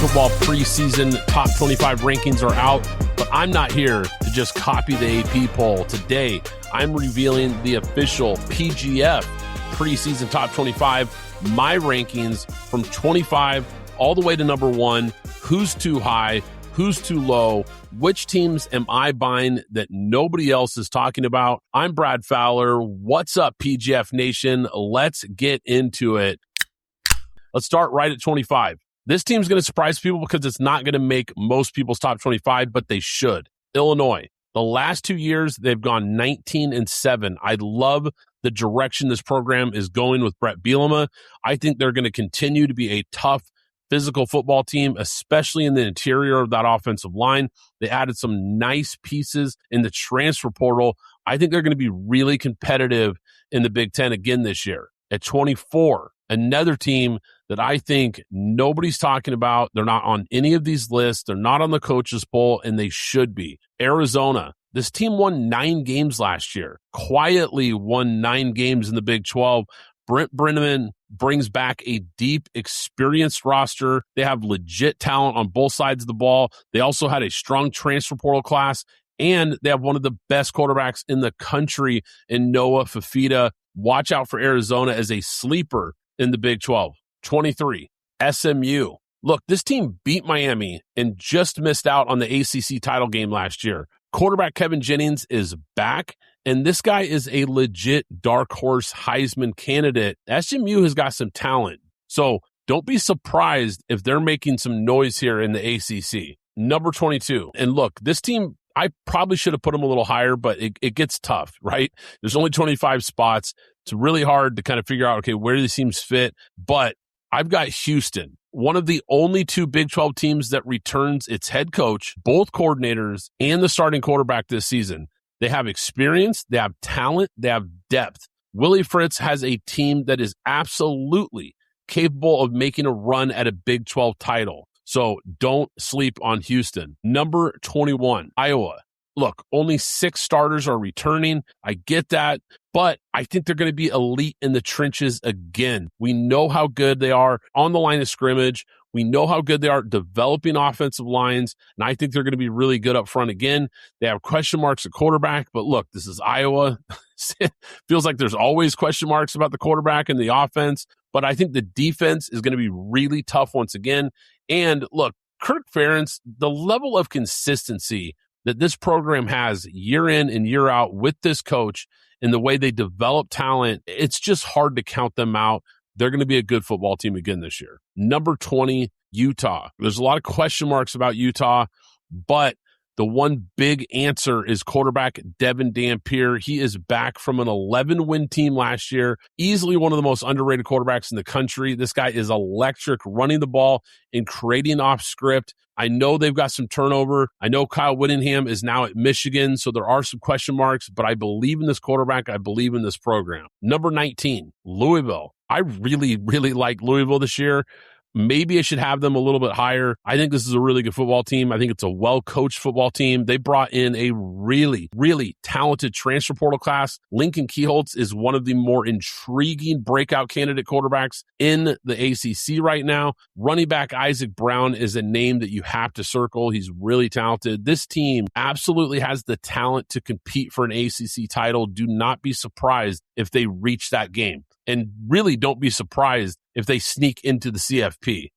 Football preseason top 25 rankings are out, but I'm not here to just copy the AP poll. Today, I'm revealing the official PGF preseason top 25, my rankings from 25 all the way to number 1. Who's too high? Who's too low? Which teams am I buying that nobody else is talking about? I'm Brad Fowler. What's up, PGF Nation? Let's get into it. Let's start right at 25. This team's going to surprise people because it's not going to make most people's top 25, but they should. Illinois. The last 2 years, they've gone 19-7. I love the direction this program is going with Brett Bielema. I think they're going to continue to be a tough physical football team, especially in the interior of that offensive line. They added some nice pieces in the transfer portal. I think they're going to be really competitive in the Big Ten again this year. At 24, another team that I think nobody's talking about. They're not on any of these lists. They're not on the coaches poll, and they should be. Arizona. This team won 9 games last year, quietly won 9 games in the Big 12. Brent Brenneman brings back a deep, experienced roster. They have legit talent on both sides of the ball. They also had a strong transfer portal class, and they have one of the best quarterbacks in the country in Noah Fafita. Watch out for Arizona as a sleeper in the Big 12. 23, SMU. Look, this team beat Miami and just missed out on the ACC title game last year. Quarterback Kevin Jennings is back, and this guy is a legit dark horse Heisman candidate. SMU has got some talent, so don't be surprised if they're making some noise here in the ACC. Number 22, and look, this team, I probably should have put them a little higher, but it gets tough, right? There's only 25 spots. It's really hard to kind of figure out, okay, where these teams fit, but I've got Houston, one of the only 2 Big 12 teams that returns its head coach, both coordinators, and the starting quarterback this season. They have experience, they have talent, they have depth. Willie Fritz has a team that is absolutely capable of making a run at a Big 12 title. So don't sleep on Houston. Number 21, Iowa. Look, only 6 starters are returning. I get that, but I think they're going to be elite in the trenches again. We know how good they are on the line of scrimmage. We know how good they are developing offensive lines, and I think they're going to be really good up front again. They have question marks at quarterback, but look, this is Iowa. Feels like there's always question marks about the quarterback and the offense, but I think the defense is going to be really tough once again. And look, Kirk Ferentz, the level of consistency that this program has year in and year out with this coach and the way they develop talent, it's just hard to count them out. They're going to be a good football team again this year. Number 20, Utah. There's a lot of question marks about Utah, but the one big answer is quarterback Devin Dampier. He is back from an 11-win team last year. Easily one of the most underrated quarterbacks in the country. This guy is electric, running the ball and creating off script. I know they've got some turnover. I know Kyle Whittingham is now at Michigan, so there are some question marks, but I believe in this quarterback. I believe in this program. Number 19, Louisville. I really, really like Louisville this year. Maybe I should have them a little bit higher. I think this is a really good football team. I think it's a well-coached football team. They brought in a really, really talented transfer portal class. Lincoln Kiholtz is one of the more intriguing breakout candidate quarterbacks in the ACC right now. Running back Isaac Brown is a name that you have to circle. He's really talented. This team absolutely has the talent to compete for an ACC title. Do not be surprised if they reach that game. And really don't be surprised if they sneak into the CFP.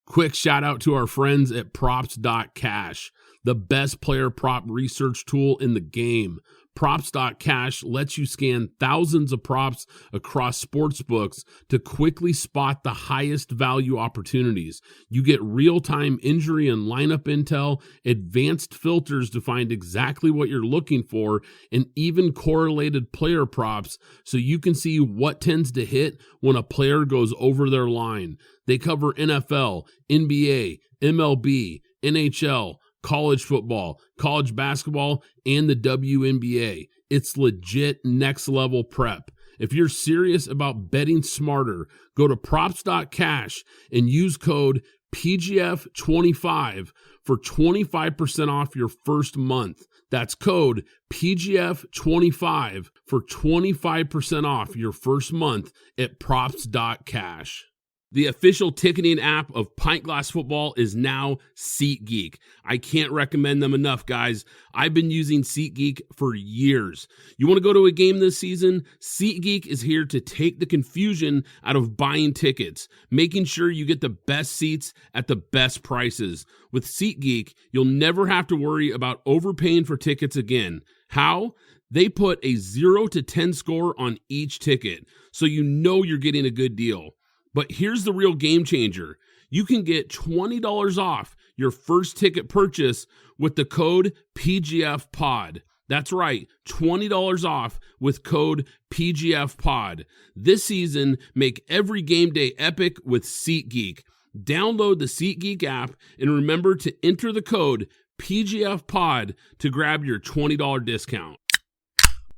Quick shout out to our friends at Props.Cash, the best player prop research tool in the game. Props.Cash lets you scan thousands of props across sports books to quickly spot the highest value opportunities. You get real-time injury and lineup intel, advanced filters to find exactly what you're looking for, and even correlated player props so you can see what tends to hit when a player goes over their line. They cover NFL, NBA, MLB, NHL, college football, college basketball, and the WNBA. It's legit next level prep. If you're serious about betting smarter, go to Props.Cash and use code PGF25 for 25% off your first month. That's code PGF25 for 25% off your first month at Props.Cash. The official ticketing app of Pint Glass Football is now SeatGeek. I can't recommend them enough, guys. I've been using SeatGeek for years. You want to go to a game this season? SeatGeek is here to take the confusion out of buying tickets, making sure you get the best seats at the best prices. With SeatGeek, you'll never have to worry about overpaying for tickets again. How? They put a 0 to 10 score on each ticket, so you know you're getting a good deal. But here's the real game changer. You can get $20 off your first ticket purchase with the code PGFPOD. That's right, $20 off with code PGFPOD. This season, make every game day epic with SeatGeek. Download the SeatGeek app and remember to enter the code PGFPOD to grab your $20 discount.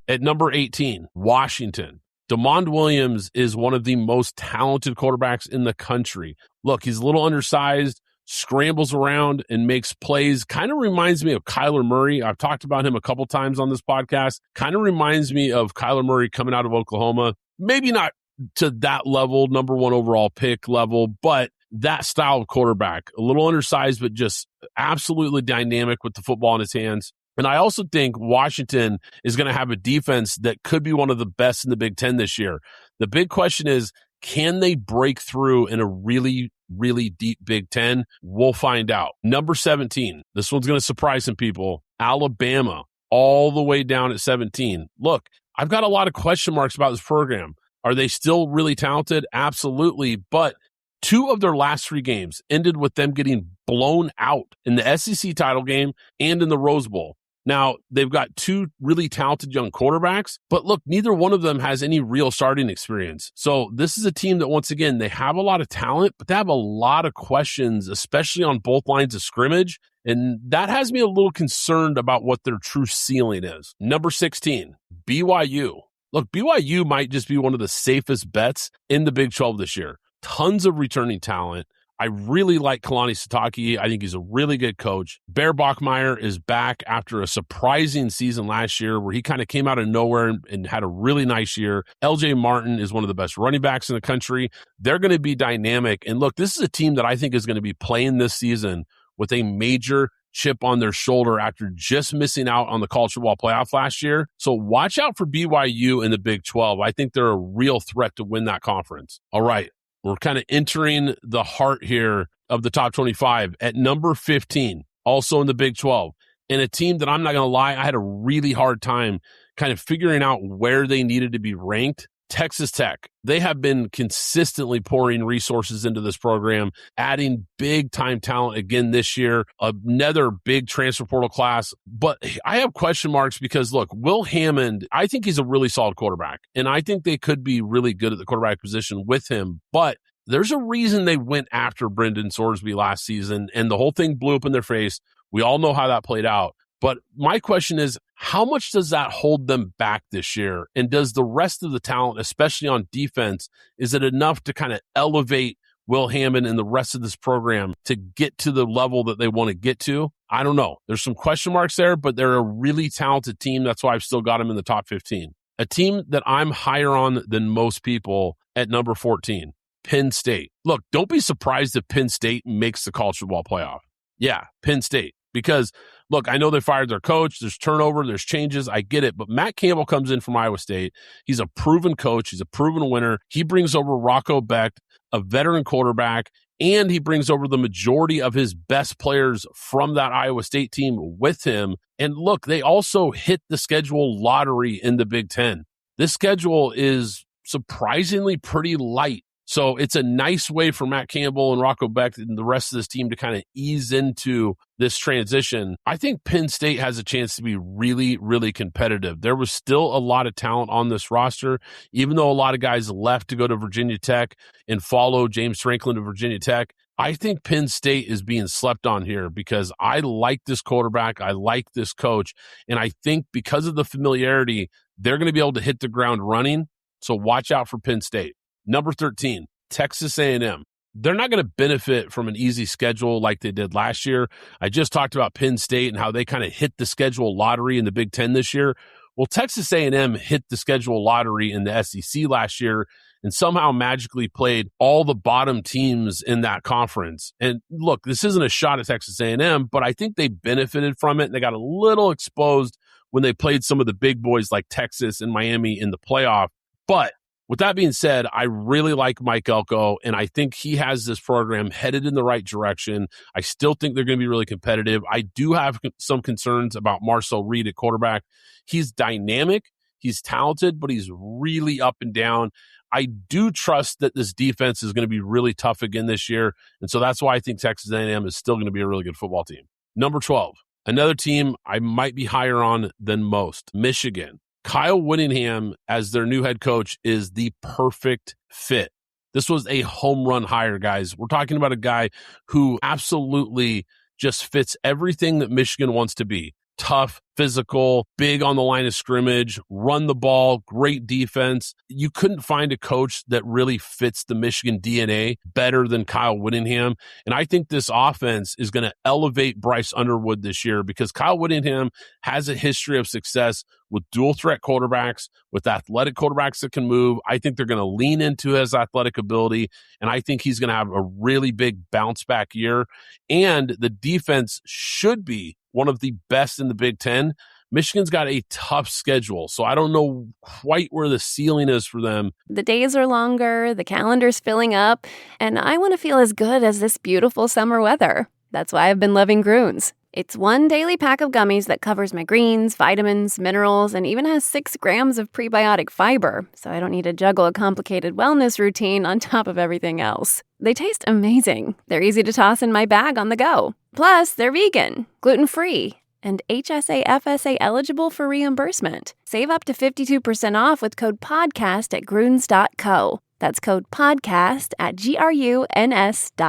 At number 18, Washington. DeMond Williams is one of the most talented quarterbacks in the country. Look, he's a little undersized, scrambles around and makes plays. Kind of reminds me of Kyler Murray. I've talked about him a couple times on this podcast. Kind of reminds me of Kyler Murray coming out of Oklahoma. Maybe not to that level, number one overall pick level, but that style of quarterback. A little undersized, but just absolutely dynamic with the football in his hands. And I also think Washington is going to have a defense that could be one of the best in the Big Ten this year. The big question is, can they break through in a really, really deep Big Ten? We'll find out. Number 17, this one's going to surprise some people. Alabama, all the way down at 17. Look, I've got a lot of question marks about this program. Are they still really talented? Absolutely. But 2 of their last 3 games ended with them getting blown out in the SEC title game and in the Rose Bowl. Now, they've got 2 really talented young quarterbacks, but look, neither one of them has any real starting experience. So this is a team that, once again, they have a lot of talent, but they have a lot of questions, especially on both lines of scrimmage. And that has me a little concerned about what their true ceiling is. Number 16, BYU. Look, BYU might just be one of the safest bets in the Big 12 this year. Tons of returning talent. I really like Kalani Sitake. I think he's a really good coach. Bear Bachmeier is back after a surprising season last year where he kind of came out of nowhere and had a really nice year. LJ Martin is one of the best running backs in the country. They're going to be dynamic. And look, this is a team that I think is going to be playing this season with a major chip on their shoulder after just missing out on the college football playoff last year. So watch out for BYU in the Big 12. I think they're a real threat to win that conference. All right. We're kind of entering the heart here of the top 25 at number 15, also in the Big 12. And a team that I'm not going to lie, I had a really hard time kind of figuring out where they needed to be ranked. Texas Tech. They have been consistently pouring resources into this program, adding big-time talent again this year, another big transfer portal class. But I have question marks because, look, Will Hammond, I think he's a really solid quarterback, and I think they could be really good at the quarterback position with him. But there's a reason they went after Brendan Sorsby last season, and the whole thing blew up in their face. We all know how that played out. But my question is, how much does that hold them back this year? And does the rest of the talent, especially on defense, is it enough to kind of elevate Will Hammond and the rest of this program to get to the level that they want to get to? I don't know. There's some question marks there, but they're a really talented team. That's why I've still got them in the top 15. A team that I'm higher on than most people at number 14, Penn State. Look, don't be surprised if Penn State makes the college football playoff. Yeah, Penn State. Because, look, I know they fired their coach. There's turnover. There's changes. I get it. But Matt Campbell comes in from Iowa State. He's a proven coach. He's a proven winner. He brings over Rocco Becht, a veteran quarterback, and he brings over the majority of his best players from that Iowa State team with him. And, look, they also hit the schedule lottery in the Big Ten. This schedule is surprisingly pretty light. So it's a nice way for Matt Campbell and Rocco Becht and the rest of this team to kind of ease into this transition. I think Penn State has a chance to be really, really competitive. There was still a lot of talent on this roster, even though a lot of guys left to go to Virginia Tech and follow James Franklin to Virginia Tech. I think Penn State is being slept on here because I like this quarterback. I like this coach. And I think because of the familiarity, they're going to be able to hit the ground running. So watch out for Penn State. Number 13, Texas A&M. They're not going to benefit from an easy schedule like they did last year. I just talked about Penn State and how they kind of hit the schedule lottery in the Big Ten this year. Well, Texas A&M hit the schedule lottery in the SEC last year, and somehow magically played all the bottom teams in that conference. And look, this isn't a shot at Texas A&M, but I think they benefited from it, and they got a little exposed when they played some of the big boys like Texas and Miami in the playoff. But with that being said, I really like Mike Elko, and I think he has this program headed in the right direction. I still think they're going to be really competitive. I do have some concerns about Marcel Reed at quarterback. He's dynamic, he's talented, but he's really up and down. I do trust that this defense is going to be really tough again this year, and so that's why I think Texas A&M is still going to be a really good football team. Number 12, another team I might be higher on than most, Michigan. Kyle Whittingham as their new head coach is the perfect fit. This was a home run hire, guys. We're talking about a guy who absolutely just fits everything that Michigan wants to be. Tough, physical, big on the line of scrimmage, run the ball, great defense. You couldn't find a coach that really fits the Michigan DNA better than Kyle Whittingham. And I think this offense is going to elevate Bryce Underwood this year because Kyle Whittingham has a history of success with dual threat quarterbacks, with athletic quarterbacks that can move. I think they're going to lean into his athletic ability, and I think he's going to have a really big bounce back year. And the defense should be one of the best in the Big Ten. Michigan's got a tough schedule, so I don't know quite where the ceiling is for them. The days are longer, the calendar's filling up, and I want to feel as good as this beautiful summer weather. That's why I've been loving Groons. It's one daily pack of gummies that covers my greens, vitamins, minerals, and even has 6 grams of prebiotic fiber, so I don't need to juggle a complicated wellness routine on top of everything else. They taste amazing. They're easy to toss in my bag on the go. Plus, they're vegan, gluten-free, and HSA/FSA eligible for reimbursement. Save up to 52% off with code PODCAST at Groons.co. That's code PODCAST at GRUNS.co.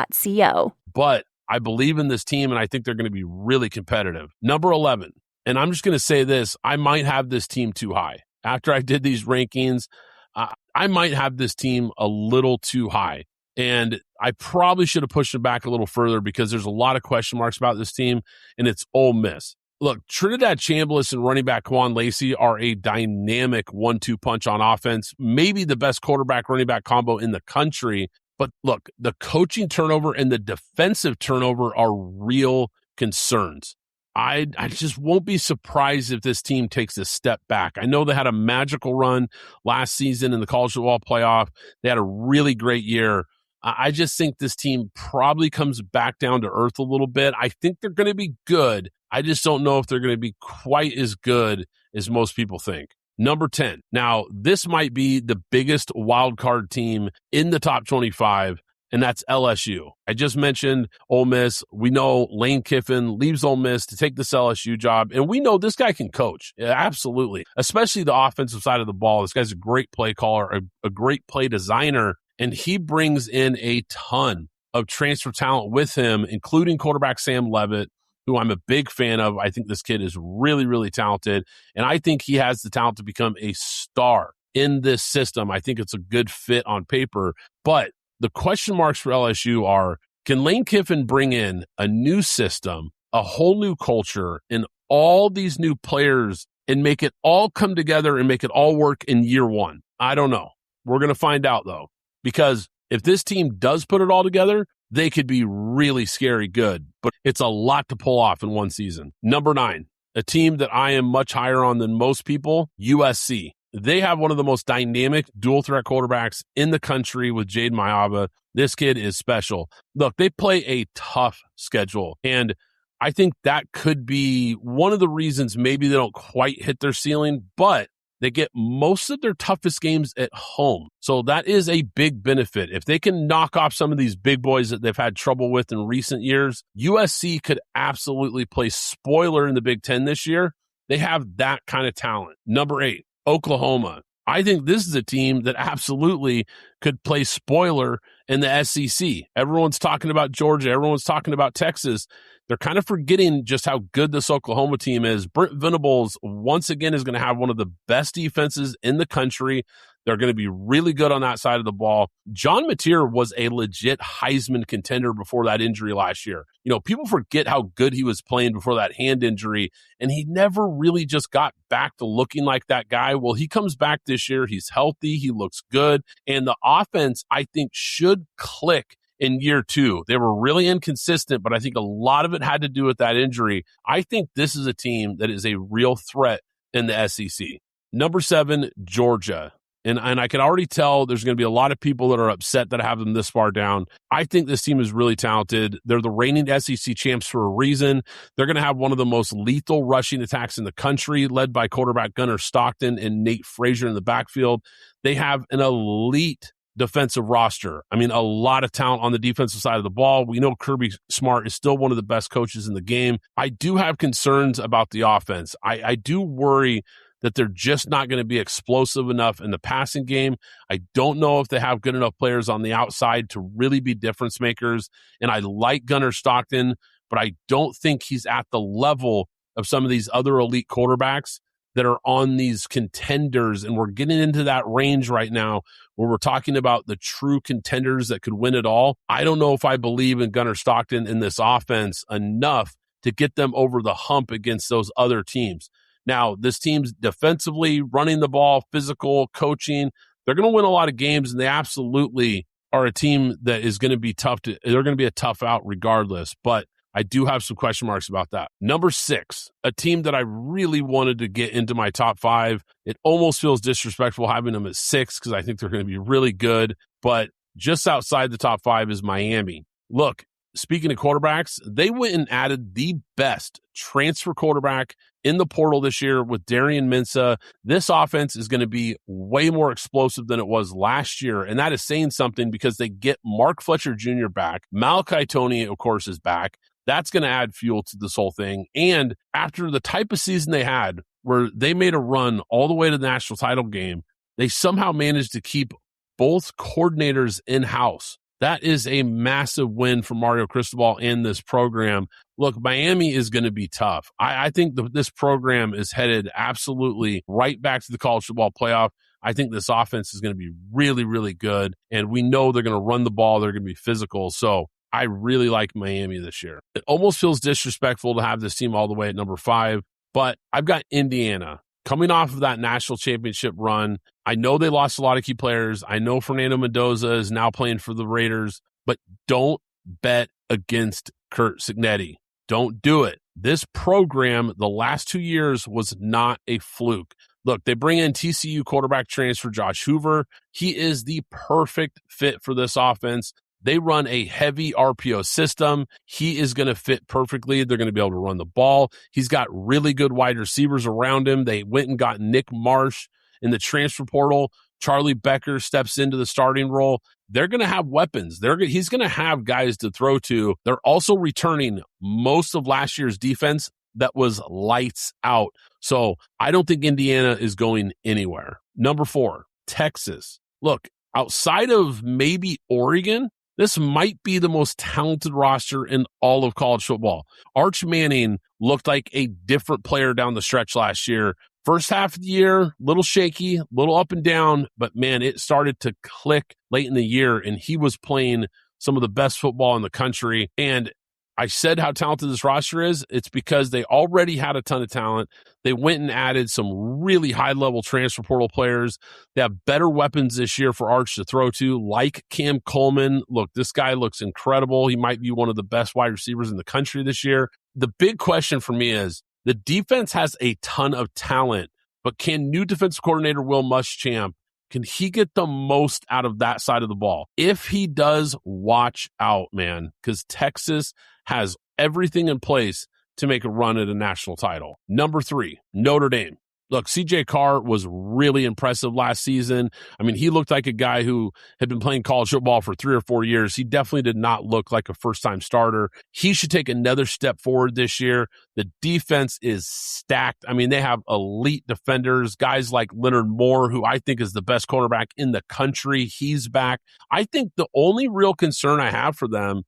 But I believe in this team, and I think they're going to be really competitive. Number 11, and I'm just going to say this, I might have this team too high. After I did these rankings, I might have this team a little too high. And I probably should have pushed it back a little further because there's a lot of question marks about this team, and it's Ole Miss. Look, Trinidad Chambliss and running back Quan Lacey are a dynamic 1-2 punch on offense, maybe the best quarterback-running back combo in the country. But look, the coaching turnover and the defensive turnover are real concerns. I just won't be surprised if this team takes a step back. I know they had a magical run last season in the college football playoff. They had a really great year. I just think this team probably comes back down to earth a little bit. I think they're going to be good. I just don't know if they're going to be quite as good as most people think. Number 10. Now, this might be the biggest wild card team in the top 25, and that's LSU. I just mentioned Ole Miss. We know Lane Kiffin leaves Ole Miss to take this LSU job, and we know this guy can coach. Yeah, absolutely, especially the offensive side of the ball. This guy's a great play caller, a great play designer, and he brings in a ton of transfer talent with him, including quarterback Sam Leavitt, who I'm a big fan of. I think this kid is really, really talented, and I think he has the talent to become a star in this system. I think it's a good fit on paper, but the question marks for LSU are, can Lane Kiffin bring in a new system, a whole new culture, and all these new players and make it all come together and make it all work in year one? I don't know. We're going to find out, though, because if this team does put it all together, they could be really scary good, but it's a lot to pull off in one season. Number 9, a team that I am much higher on than most people, USC. They have one of the most dynamic dual threat quarterbacks in the country with Jade Mayava. This kid is special. Look, they play a tough schedule, and I think that could be one of the reasons maybe they don't quite hit their ceiling, but they get most of their toughest games at home. So that is a big benefit. If they can knock off some of these big boys that they've had trouble with in recent years, USC could absolutely play spoiler in the Big Ten this year. They have that kind of talent. Number 8, Oklahoma. I think this is a team that absolutely could play spoiler in the SEC. Everyone's talking about Georgia. Everyone's talking about Texas. they're kind of forgetting just how good this Oklahoma team is. Brent Venables, once again, is going to have one of the best defenses in the country. They're going to be really good on that side of the ball. John Mateer was a legit Heisman contender before that injury last year. People forget how good he was playing before that hand injury, and he never really just got back to looking like that guy. Well, he comes back this year. He's healthy. He looks good. And the offense, I think, should click in year 2. They were really inconsistent, but I think a lot of it had to do with that injury. I think this is a team that is a real threat in the SEC. Number 7, Georgia. And I can already tell there's going to be a lot of people that are upset that I have them this far down. I think this team is really talented. They're the reigning SEC champs for a reason. They're going to have one of the most lethal rushing attacks in the country, led by quarterback Gunnar Stockton and Nate Frazier in the backfield. They have an elite defensive roster. I mean, a lot of talent on the defensive side of the ball. We know Kirby Smart is still one of the best coaches in the game. I do have concerns about the offense. I do worry that they're just not going to be explosive enough in the passing game. I don't know if they have good enough players on the outside to really be difference makers. And I like Gunnar Stockton, but I don't think he's at the level of some of these other elite quarterbacks that are on these contenders. And we're getting into that range right now where we're talking about the true contenders that could win it all. I don't know if I believe in Gunnar Stockton in this offense enough to get them over the hump against those other teams. Now, this team's defensively, running the ball, physical, coaching, they're going to win a lot of games, and they absolutely are a team that is going to be tough. They're going to be a tough out regardless, but I do have some question marks about that. Number 6, a team that I really wanted to get into my top 5. It almost feels disrespectful having them at 6 because I think they're going to be really good, but just outside the top 5 is Miami. Look, speaking of quarterbacks, they went and added the best transfer quarterback in the portal this year with Darian Mensah. This offense is going to be way more explosive than it was last year, and that is saying something because they get Mark Fletcher Jr. back. Malachi Toney, of course, is back. That's going to add fuel to this whole thing. And after the type of season they had, where they made a run all the way to the national title game, they somehow managed to keep both coordinators in-house. That is a massive win for Mario Cristobal and this program. Look, Miami is going to be tough. I think this program is headed absolutely right back to the college football playoff. I think this offense is going to be really, really good. And we know they're going to run the ball. They're going to be physical. So I really like Miami this year. It almost feels disrespectful to have this team all the way at number 5, but I've got Indiana. Coming off of that national championship run, I know they lost a lot of key players. I know Fernando Mendoza is now playing for the Raiders, but don't bet against Curt Cignetti. Don't do it. This program, the last 2 years, was not a fluke. Look, they bring in TCU quarterback transfer Josh Hoover. He is the perfect fit for this offense. They run a heavy RPO system. He is going to fit perfectly. They're going to be able to run the ball. He's got really good wide receivers around him. They went and got Nick Marsh in the transfer portal. Charlie Becker steps into the starting role. They're going to have weapons. He's going to have guys to throw to. They're also returning most of last year's defense that was lights out. So I don't think Indiana is going anywhere. Number 4, Texas. Look, outside of maybe Oregon, this might be the most talented roster in all of college football. Arch Manning looked like a different player down the stretch last year. First half of the year, little shaky, little up and down, but man, it started to click late in the year, and he was playing some of the best football in the country. And I said how talented this roster is. It's because they already had a ton of talent. They went and added some really high-level transfer portal players. They have better weapons this year for Arch to throw to, like Cam Coleman. Look, this guy looks incredible. He might be one of the best wide receivers in the country this year. The big question for me is, the defense has a ton of talent, but can new defensive coordinator Will Muschamp, can he get the most out of that side of the ball? If he does, watch out, man, because Texas has everything in place to make a run at a national title. Number 3, Notre Dame. Look, CJ Carr was really impressive last season. I mean, he looked like a guy who had been playing college football for 3 or 4 years. He definitely did not look like a first-time starter. He should take another step forward this year. The defense is stacked. I mean, they have elite defenders, guys like Leonard Moore, who I think is the best quarterback in the country. He's back. I think the only real concern I have for them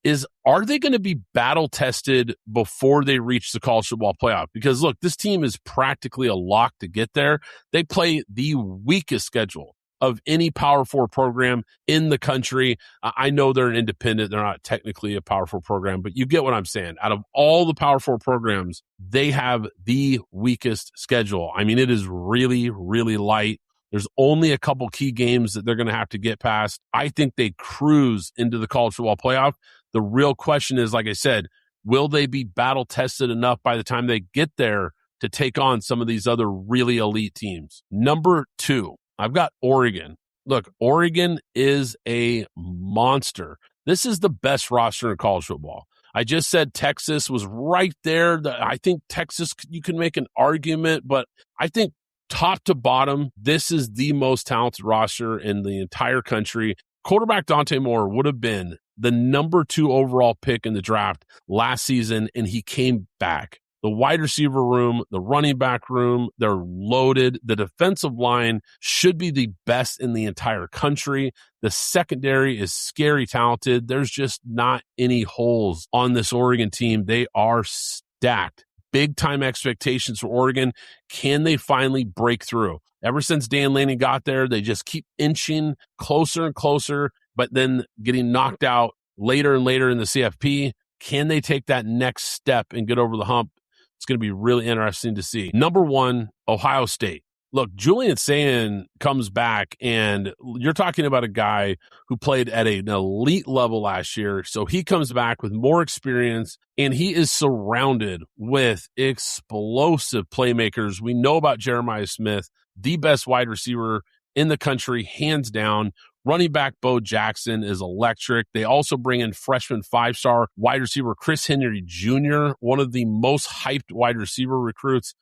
is, are they going to be battle tested before they reach the college football playoff? Because look, this team is practically a lock to get there. They play the weakest schedule of any Power 4 program in the country. I know they're an independent. They're not technically a Power 4 program, but you get what I'm saying. Out of all the Power 4 programs, they have the weakest schedule. I mean, it is really, really light. There's only a couple key games that they're going to have to get past. I think they cruise into the college football playoff. The real question is, like I said, will they be battle tested enough by the time they get there to take on some of these other really elite teams? Number 2, I've got Oregon. Look, Oregon is a monster. This is the best roster in college football. I just said Texas was right there. I think Texas, you can make an argument, but I think top to bottom, this is the most talented roster in the entire country. Quarterback Dante Moore would have been the number 2 overall pick in the draft last season, and he came back. The wide receiver room, the running back room, they're loaded. The defensive line should be the best in the entire country. The secondary is scary talented. There's just not any holes on this Oregon team. They are stacked. Big time expectations for Oregon. Can they finally break through? Ever since Dan Lanning got there, they just keep inching closer and closer, but then getting knocked out later and later in the CFP. Can they take that next step and get over the hump? It's going to be really interesting to see. Number 1, Ohio State. Look, Julian Sayin comes back, and you're talking about a guy who played at an elite level last year. So he comes back with more experience, and he is surrounded with explosive playmakers. We know about Jeremiah Smith, the best wide receiver in the country, hands down. Running back Bo Jackson is electric. They also bring in freshman 5-star wide receiver Chris Henry Jr., one of the most hyped wide receiver recruits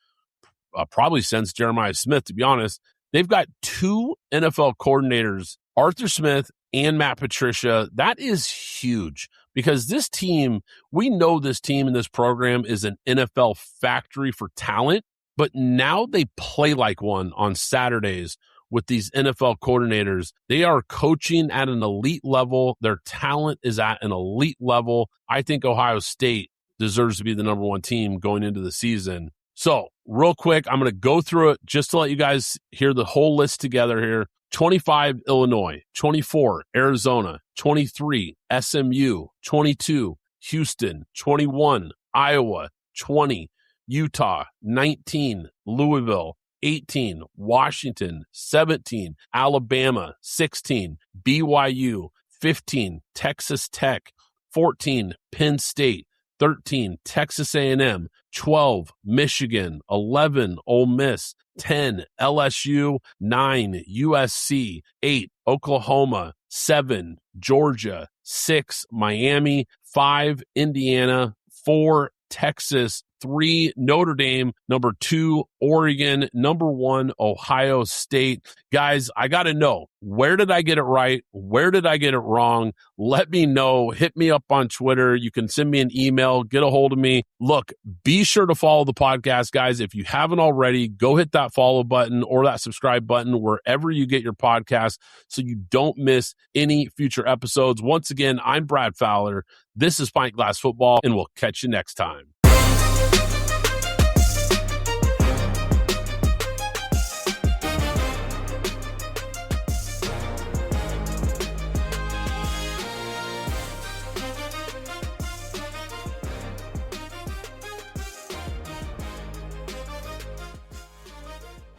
probably since Jeremiah Smith, to be honest. They've got 2 NFL coordinators, Arthur Smith and Matt Patricia. That is huge because this team, we know this team and this program is an NFL factory for talent, but now they play like one on Saturdays with these NFL coordinators. They are coaching at an elite level. Their talent is at an elite level. I think Ohio State deserves to be the number 1 team going into the season. So real quick, I'm going to go through it just to let you guys hear the whole list together here. 25, Illinois. 24, Arizona. 23, SMU. 22, Houston. 21, Iowa. 20, Utah. 19, Louisville. 18, Washington. 17, Alabama. 16, BYU. 15, Texas Tech. 14, Penn State. 13, Texas A&M. 12, Michigan. 11, Ole Miss. 10, LSU. 9, USC. 8, Oklahoma. 7, Georgia. 6, Miami. 5, Indiana. 4, Texas. 3, Notre Dame. Number 2, Oregon. Number 1, Ohio State. Guys, I got to know, where did I get it right? Where did I get it wrong? Let me know. Hit me up on Twitter. You can send me an email. Get a hold of me. Look, be sure to follow the podcast, guys. If you haven't already, go hit that follow button or that subscribe button wherever you get your podcast so you don't miss any future episodes. Once again, I'm Brad Fowler. This is Pint Glass Football, and we'll catch you next time.